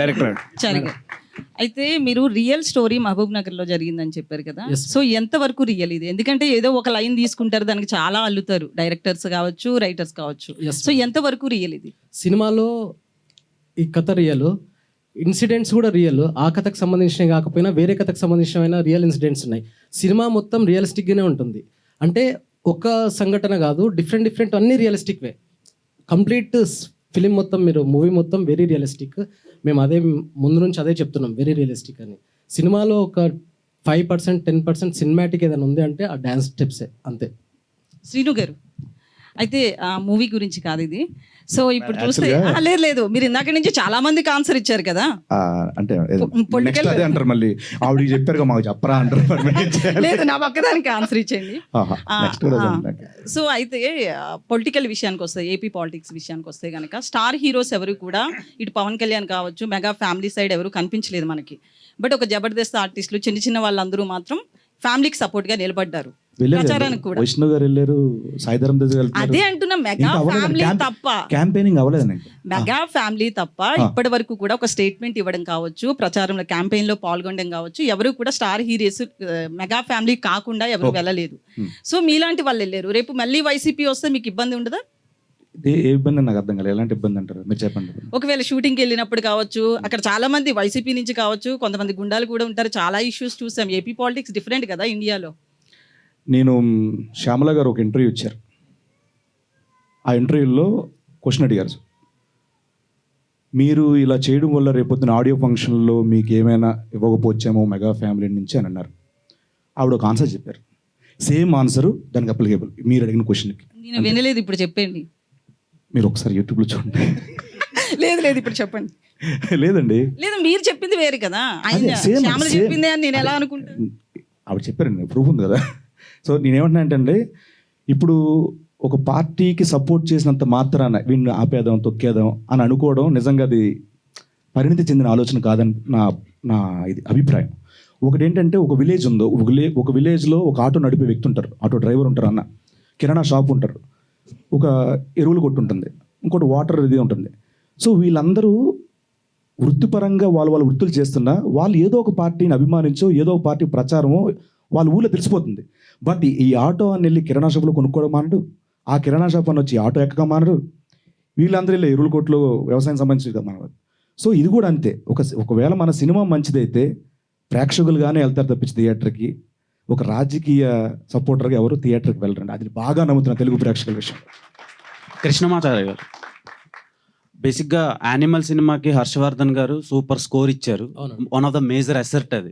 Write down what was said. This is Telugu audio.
డైరెక్టర్. చారిగా అయితే మీరు రియల్ స్టోరీ మహబూబ్ నగర్ లో జరిగిందని చెప్పారు కదా. Yes. సో ఎంత వరకు రియల్ ఇది? ఎందుకంటే ఏదో ఒక లైన్ తీసుకుంటారు, దానికి చాలా అల్లుతారు డైరెక్టర్స్ కావచ్చు, రైటర్స్ కావచ్చు. Yes, సో ఎంత వరకు రియల్ ఇది? సినిమాలో ఈ కథ రియల్, ఇన్సిడెంట్స్ కూడా రియల్. ఆ కథకు సంబంధించినవి కాకపోయినా వేరే కథకు సంబంధించిన రియల్ ఇన్సిడెంట్స్ ఉన్నాయి. సినిమా మొత్తం రియలిస్టిక్గానే ఉంటుంది. అంటే ఒక సంఘటన కాదు, డిఫరెంట్ అన్ని రియలిస్టిక్ వే. కంప్లీట్ ఫిలిం మొత్తం, మీరు మూవీ మొత్తం వెరీ రియలిస్టిక్. మేము అదే ముందు నుంచి అదే చెప్తున్నాం, వెరీ రియలిస్టిక్ అని. సినిమాలో ఒక 5% 10% సినిమాటిక్ ఏదైనా ఉంది అంటే ఆ డ్యాన్స్ స్టెప్సే, అంతే. శ్రీను గారు, అయితే ఆ మూవీ గురించి కాదు ఇది. సో ఇప్పుడు చూస్తే లేదు మీరు ఇందాక నుంచి చాలా మందికి ఆన్సర్ ఇచ్చారు కదా. అంటే Political- నెక్స్ట్ అదే అంటారు, మళ్ళీ ఆవిడ చెప్పారు మాకు చెప్పరా అంటారు. మరి మేము ఏం చేయాలి? లేదు, నా పక్కదానికి ఆన్సర్ ఇచ్చేయండి. ఆహా, next కూడా అదే. సో అయితే పొలిటికల్ విషయానికి వస్తే, ఏపీ పాలిటిక్స్ విషయానికి వస్తే కనుక స్టార్ హీరోస్ ఎవరు కూడా ఇటు పవన్ కళ్యాణ్ కావచ్చు, మెగా ఫ్యామిలీ సైడ్ ఎవరు కనిపించలేదు మనకి. బట్ ఒక జబర్దస్త్ ఆర్టిస్టులు చిన్న వాళ్ళందరూ మాత్రం ఫ్యామిలీకి సపోర్ట్ గా నిలబడ్డారు. ప్రచారానికి కూడా వైష్ణవ్ గారు వెళ్ళారు, సాయిధరం తేజ్ గారు అదే అంటున్నా, మెగా ఫ్యామిలీ తప్ప క్యాంపెయినింగ్ అవ్వలేదండి. మెగా ఫ్యామిలీ తప్ప ఇప్పటి వరకు కూడా ఒక స్టేట్మెంట్ ఇవ్వడం కావచ్చు, ప్రచారంలో క్యాంపెయిన్ లో పాల్గొనడం కావచ్చు, ఎవరు కూడా స్టార్ హీరోస్ మెగా ఫ్యామిలీ కాకుండా ఎవరు వెళ్ళలేదు. సో మీలాంటి వాళ్ళు వెళ్ళారు. రేపు మళ్ళీ వైసీపీ వస్తే మీకు ఇబ్బంది ఉండదా? ఏ ఇబ్బంది నాకు అర్థం కాలేదు. ఎలాంటి ఇబ్బంది అంటారు మీరు చెప్పండి. ఒకవేళ షూటింగ్కి వెళ్ళినప్పుడు కావచ్చు, అక్కడ చాలా మంది వైసీపీ నుంచి కావచ్చు, కొంతమంది గుండాలు కూడా ఉంటారు. చాలా ఇష్యూస్ చూసాం. ఏపీ పాలిటిక్స్ డిఫరెంట్ కదా ఇండియాలో. నేను శ్యామల గారు ఒక ఇంటర్వ్యూ ఇచ్చారు. ఆ ఇంటర్వ్యూలో క్వశ్చన్ అడిగారు, మీరు ఇలా చేయడం వల్ల రేపొద్దున ఆడియో ఫంక్షన్లో మీకు ఏమైనా ఇవ్వకపోవచ్చేమో మెగా ఫ్యామిలీ నుంచి అని అన్నారు. ఆవిడ ఒక ఆన్సర్ చెప్పారు, సేమ్ ఆన్సర్ దానికి అప్లికేబుల్ మీరు అడిగిన క్వశ్చన్కి. నేను వినలేదు, ఇప్పుడు చెప్పండి. మీరు ఒకసారి యూట్యూబ్లో చూడండి. లేదు ఇప్పుడు చెప్పండి. లేదండి, లేదు మీరు చెప్పింది వేరు కదా, ఆయన same, శ్యామల same. చెప్పిందే అని నేను ఎలా అనుకుంటాను? ఆవిడ చెప్పారండి, ప్రూఫ్ ఉంది కదా. సో నేనేమంటున్నా అంటే, ఇప్పుడు ఒక పార్టీకి సపోర్ట్ చేసినంత మాత్రాన వీడిని ఆపేదాం, తొక్కేదాం అని అనుకోవడం నిజంగా అది పరిణితి చెందిన ఆలోచన కాదని నా ఇది అభిప్రాయం. ఒకటి ఏంటంటే, ఒక విలేజ్ ఉందో, ఒక విలేజ్లో ఒక ఆటో నడిపే వ్యక్తి ఉంటారు, ఆటో డ్రైవర్ ఉంటారు, అన్న కిరాణా షాప్ ఉంటారు, ఒక ఎరువులు కొట్టు ఉంటుంది, ఇంకోటి వాటర్ ఇది ఉంటుంది. సో వీళ్ళందరూ వృత్తిపరంగా వాళ్ళ వృత్తులు చేస్తున్నా వాళ్ళు ఏదో ఒక పార్టీని అభిమానించో, ఏదో ఒక పార్టీ ప్రచారమో వాళ్ళ ఊళ్ళో తెలిసిపోతుంది. బట్ ఈ ఆటో అని వెళ్ళి కిరాణా షాపులో కొనుక్కోవడం మానడు, ఆ కిరాణా షాప్ అని వచ్చి ఆటో ఎక్కగా మానడు, వీళ్ళందరూ వెళ్ళి ఎరువుల కొట్లో వ్యవసాయం సంబంధించి మానదు. సో ఇది కూడా అంతే. ఒకవేళ మన సినిమా మంచిదైతే ప్రేక్షకులుగానే వెళ్తారు తప్పించి థియేటర్కి. ఒక రాజకీయ సపోర్టర్గా ఎవరు థియేటర్కి వెళ్ళరండి. అది బాగా నమ్ముతున్న తెలుగు ప్రేక్షకుల విషయం. కృష్ణమాచార్య గారు బేసిక్గా యానిమల్ సినిమాకి హర్షవర్ధన్ గారు సూపర్ స్కోర్ ఇచ్చారు. అవును. One of the major asset అది.